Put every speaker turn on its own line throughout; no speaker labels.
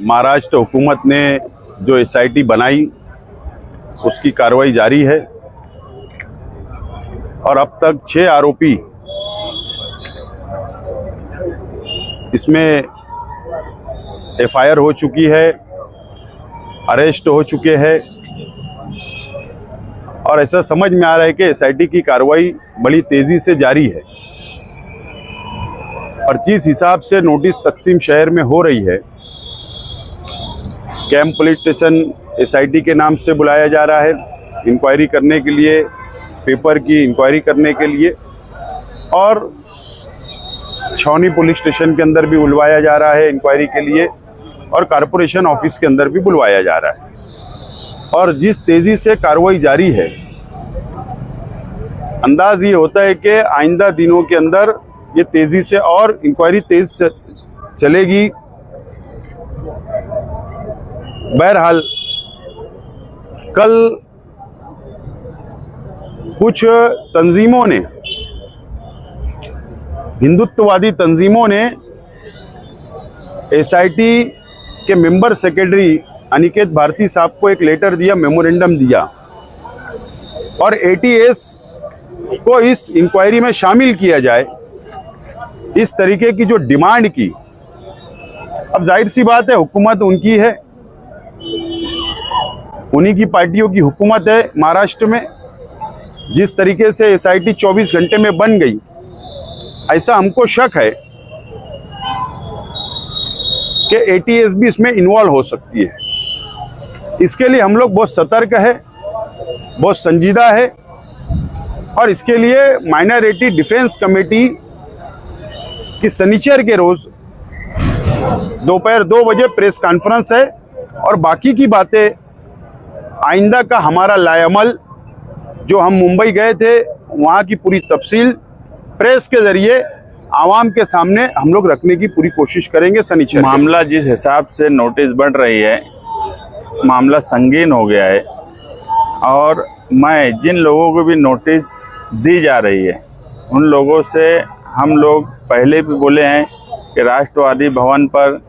महाराष्ट्र हुकूमत ने जो एसआईटी बनाई उसकी कार्रवाई जारी है और अब तक 6 आरोपी इसमें एफआईआर हो चुकी है, अरेस्ट हो चुके हैं और ऐसा समझ में आ रहा है कि एसआईटी की कार्रवाई बड़ी तेज़ी से जारी है और जिस हिसाब से नोटिस तकसीम शहर में हो रही है, कैंप पुलिस स्टेशन एसआईटी के नाम से बुलाया जा रहा है इंक्वायरी करने के लिए, पेपर की इंक्वायरी करने के लिए, और छावनी पुलिस स्टेशन के अंदर भी बुलवाया जा रहा है इंक्वायरी के लिए और कॉरपोरेशन ऑफिस के अंदर भी बुलवाया जा रहा है। और जिस तेज़ी से कार्रवाई जारी है, अंदाज ये होता है कि आइंदा दिनों के अंदर ये तेज़ी से और इंक्वायरी तेज चलेगी। बहरहाल कल कुछ तंजीमों ने, हिंदुत्ववादी तंजीमों ने एसआईटी के मेंबर सेक्रेटरी अनिकेत भारती साहब को एक लेटर दिया, मेमोरेंडम दिया और एटीएस को इस इंक्वायरी में शामिल किया जाए, इस तरीके की जो डिमांड की। अब जाहिर सी बात है, हुकूमत उनकी है, उन्हीं की पार्टियों की हुकूमत है महाराष्ट्र में। जिस तरीके से एसआईटी 24 घंटे में बन गई, ऐसा हमको शक है कि एटीएस भी इसमें इन्वॉल्व हो सकती है। इसके लिए हम लोग बहुत सतर्क है, बहुत संजीदा है और इसके लिए माइनॉरिटी डिफेंस कमेटी की शनिचर के रोज दोपहर 2 बजे प्रेस कॉन्फ्रेंस है और बाकी की बातें आइंदा का हमारा लाएअमल, जो हम मुंबई गए थे वहाँ की पूरी तफसील प्रेस के जरिए आवाम के सामने हम लोग रखने की पूरी कोशिश करेंगे। शनिचर
मामला जिस हिसाब से नोटिस बढ़ रही है, मामला संगीन हो गया है और मैं जिन लोगों को भी नोटिस दी जा रही है उन लोगों से हम लोग पहले भी बोले हैं कि राष्ट्रवादी भवन पर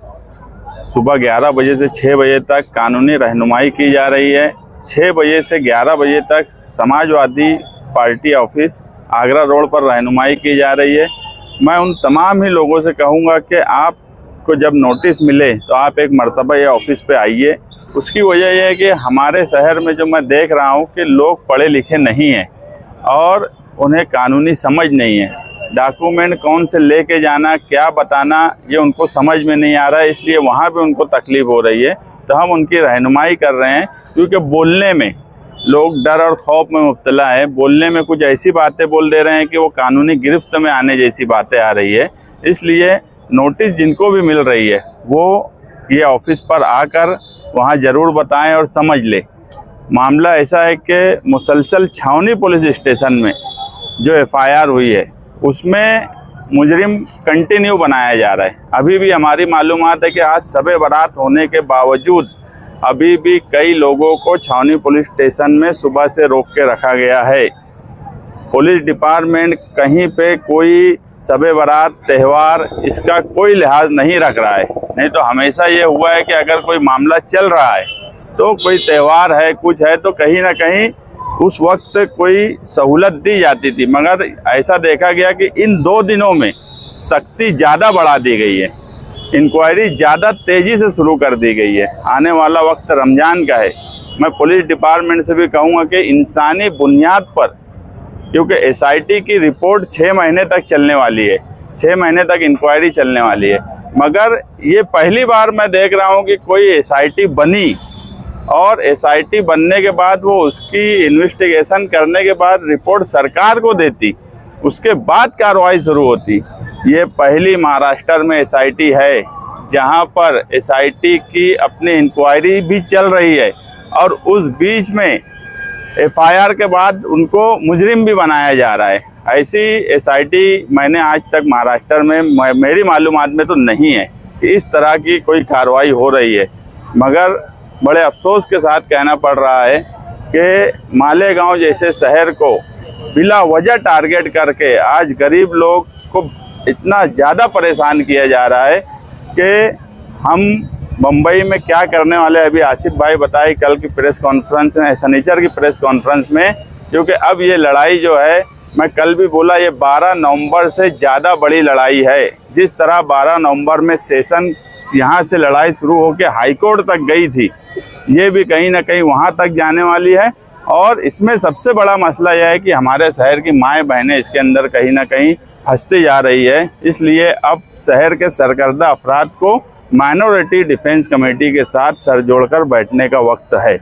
सुबह 11 बजे से 6 बजे तक कानूनी रहनुमाई की जा रही है। 6 बजे से 11 बजे तक Samajwadi party office Agra road पर रहनुमाई की जा रही है। मैं उन तमाम ही लोगों से कहूँगा कि आपको जब नोटिस मिले तो आप एक मर्तबा ये ऑफिस पे आइए। उसकी वजह यह है कि हमारे शहर में जो मैं देख रहा हूँ कि लोग पढ़े लिखे नहीं हैं और उन्हें कानूनी समझ नहीं है। डॉक्यूमेंट कौन से लेके जाना, क्या बताना, ये उनको समझ में नहीं आ रहा है, इसलिए वहाँ पे उनको तकलीफ़ हो रही है। तो हम उनकी रहनुमाई कर रहे हैं, क्योंकि बोलने में लोग डर और खौफ में मुब्तला है। बोलने में कुछ ऐसी बातें बोल दे रहे हैं कि वो कानूनी गिरफ्त में आने जैसी बातें आ रही है। इसलिए नोटिस जिनको भी मिल रही है वो ये ऑफिस पर आकर वहाँ ज़रूर बताएं और समझ ले। मामला ऐसा है कि मुसलसल छावनी पुलिस स्टेशन में जो एफआईआर हुई है उसमें मुजरिम कंटिन्यू बनाया जा रहा है। अभी भी हमारी मालूमात है कि आज शब बारात होने के बावजूद अभी भी कई लोगों को छावनी पुलिस स्टेशन में सुबह से रोक के रखा गया है। पुलिस डिपार्टमेंट कहीं पे कोई शब बारात त्यौहार इसका कोई लिहाज नहीं रख रहा है। नहीं तो हमेशा ये हुआ है कि अगर कोई मामला चल रहा है तो कोई त्यौहार है, कुछ है, तो कहीं ना कहीं उस वक्त कोई सहूलत दी जाती थी। मगर ऐसा देखा गया कि इन 2 दिनों में सख्ती ज़्यादा बढ़ा दी गई है, इंक्वायरी ज़्यादा तेज़ी से शुरू कर दी गई है। आने वाला वक्त रमज़ान का है। मैं पुलिस डिपार्टमेंट से भी कहूँगा कि इंसानी बुनियाद पर, क्योंकि एसआईटी की रिपोर्ट 6 महीने तक चलने वाली है, 6 महीने तक इंक्वायरी चलने वाली है, मगर ये पहली बार मैं देख रहा हूँ कि कोई एसआईटी बनी और एसआईटी बनने के बाद वो उसकी इन्वेस्टिगेशन करने के बाद रिपोर्ट सरकार को देती, उसके बाद कार्रवाई शुरू होती। ये पहली महाराष्ट्र में एसआईटी है जहां पर एसआईटी की अपनी इंक्वायरी भी चल रही है और उस बीच में एफआईआर के बाद उनको मुजरिम भी बनाया जा रहा है। ऐसी एसआईटी मैंने आज तक महाराष्ट्र में, मेरी मालूमात में तो नहीं है कि इस तरह की कोई कार्रवाई हो रही है। मगर बड़े अफसोस के साथ कहना पड़ रहा है कि मालेगांव जैसे शहर को बिला वजह टारगेट करके आज गरीब लोग को इतना ज़्यादा परेशान किया जा रहा है कि हम बम्बई में क्या करने वाले अभी आसिफ भाई बताए कल की प्रेस कॉन्फ्रेंस में, शनिचर की प्रेस कॉन्फ्रेंस में, क्योंकि अब ये लड़ाई जो है, मैं कल भी बोला, ये 12 नवंबर से ज़्यादा बड़ी लड़ाई है। जिस तरह 12 नवंबर में सेशन यहाँ से लड़ाई शुरू होकर हाई कोर्ट तक गई थी, ये भी कहीं ना कहीं वहाँ तक जाने वाली है। और इसमें सबसे बड़ा मसला यह है कि हमारे शहर की माएँ बहनें इसके अंदर कहीं ना कहीं फंसती जा रही है। इसलिए अब शहर के सरकर्दा अफराद को माइनॉरिटी डिफेंस कमेटी के साथ सर जोड़कर बैठने का वक्त है।